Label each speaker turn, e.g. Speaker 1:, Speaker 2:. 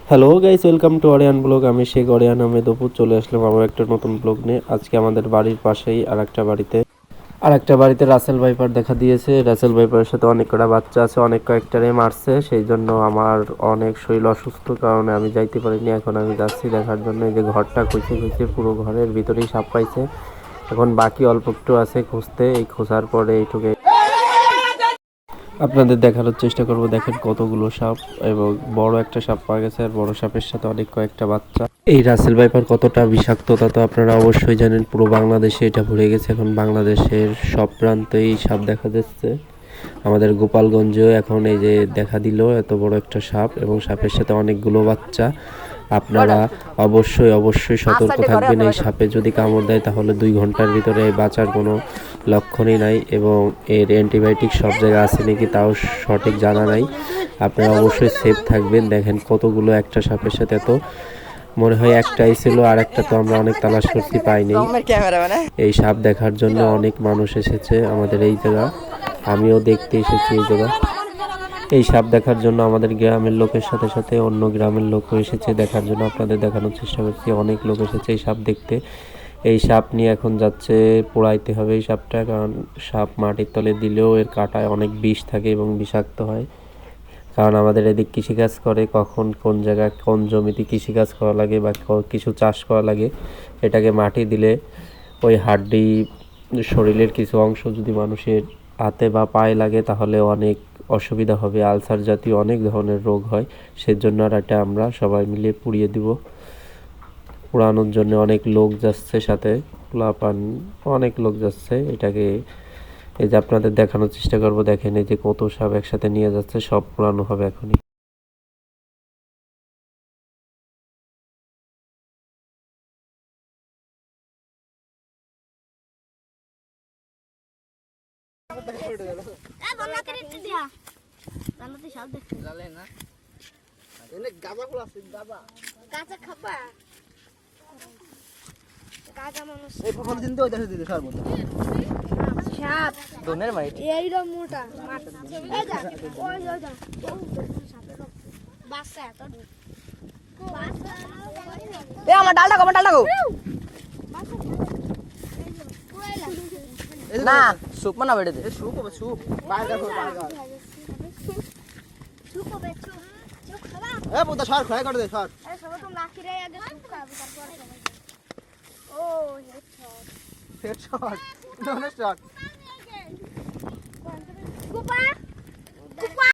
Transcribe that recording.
Speaker 1: Hello guys, welcome to Orion blog. আমি Sheikh Orion Ahmed Apu চলে আসলাম আবার একটা নতুন ব্লগ নিয়ে। আজকে আমাদের বাড়ির পাশেই আরেকটা বাড়িতে রাসেল ভাইপার দেখা দিয়েছে। রাসেল ভাইপারের সাথে অনেক কটা বাচ্চা আছে, অনেক কয়েকটারে মারছে। সেই জন্য আমার অনেক শরীর অসুস্থ, কারণে আমি যাইতে পারিনি। এখন আমি যাচ্ছি দেখার জন্য। এই যে ঘরটা খুঁজে পুরো ঘরের ভিতরেই সাপ পাইছে। এখন বাকি অল্প একটু আছে খুঁজতে। এই খোঁজার পরে এইটুকু আপনাদের দেখানোর চেষ্টা করব। দেখেন কতগুলো সাপ, এবং বড় একটা সাপ পাওয়া গেছে, আর বড় সাপের সাথে অনেক কয়েকটা বাচ্চা। এই রাসেল ভাইপার কতটা বিষাক্ত তা তো আপনারা অবশ্যই জানেন। পুরো বাংলাদেশে এটা ভরে গেছে। এখন বাংলাদেশের সব প্রান্তেই সাপ দেখা যাচ্ছে। আমাদের গোপালগঞ্জেও এখন এই যে দেখা দিল এত বড় একটা সাপ, এবং সাপের সাথে অনেকগুলো বাচ্চা। আপনারা অবশ্যই সতর্ক থাকবেন। এই সাপে যদি কামড় দেয় তাহলে 2 ঘন্টার ভিতরে বাঁচার কোনো লক্ষণই নাই, এবং এর অ্যান্টিবায়োটিক সব জায়গায় আছে নাকি তাও সঠিক জানা নাই। আপনারা অবশ্যই সেফ থাকবেন। দেখেন কতগুলো একটা সাপের সাথে, এত মনে হয় একটাই ছিল, আর একটা তো আমরা অনেক তালাশ করছি, পাইনি। এই সাপ দেখার জন্য অনেক মানুষ এসেছে আমাদের এই জায়গা। আমিও দেখতে এসেছি এই জায়গা। এই সাপ দেখার জন্য আমাদের গ্রামের লোকের সাথে সাথে অন্য গ্রামের লোকও এসেছে দেখার জন্য। আপনাদের দেখানোর চেষ্টা করছি, অনেক লোক এসেছে এই সাপ দেখতে। এই সাপ নিয়ে এখন যাচ্ছে পোড়াইতে হবে এই সাপটা, কারণ সাপ মাটির তলে দিলেও এর কাঁটায় অনেক বিষ থাকে এবং বিষাক্ত হয়। কারণ আমাদের এদিক কৃষিকাজ করে, কখন কোন জায়গায় কোন জমিতে কৃষিকাজ করা লাগে বা কিছু চাষ করা লাগে, এটাকে মাটি দিলে ওই হাড্ডি শরীরের কিছু অংশ যদি মানুষের হাতে বা পায়ে লাগে তাহলে অনেক অসুবিধা হবে। আলসার জাতীয় অনেক ধরনের রোগ হয়। সেজন্য আর এটা আমরা সবাই মিলে পুড়িয়ে দিব। পোড়ানোর জন্য অনেক লোক যাচ্ছে, সাথে পোলাপান অনেক লোক যাচ্ছে এটাকে। এই যে আপনাদের দেখানোর চেষ্টা করব। দেখেন এই যে কত সাপ একসাথে নিয়ে যাচ্ছে, সব পোড়ানো হবে এখনই।
Speaker 2: না সুপ বানাবে এটা দিয়ে। সুপ হবে, সুপ বার্গার হবে, বার্গার সুপ হবে, সুপ খাবা। এ পুতা সর ফ্রাই করে দে, সর। আরে সব তো লাকি রে আগে সুপ খাবে, তারপরে ও হেডশট, হেডশট, ডোন শট।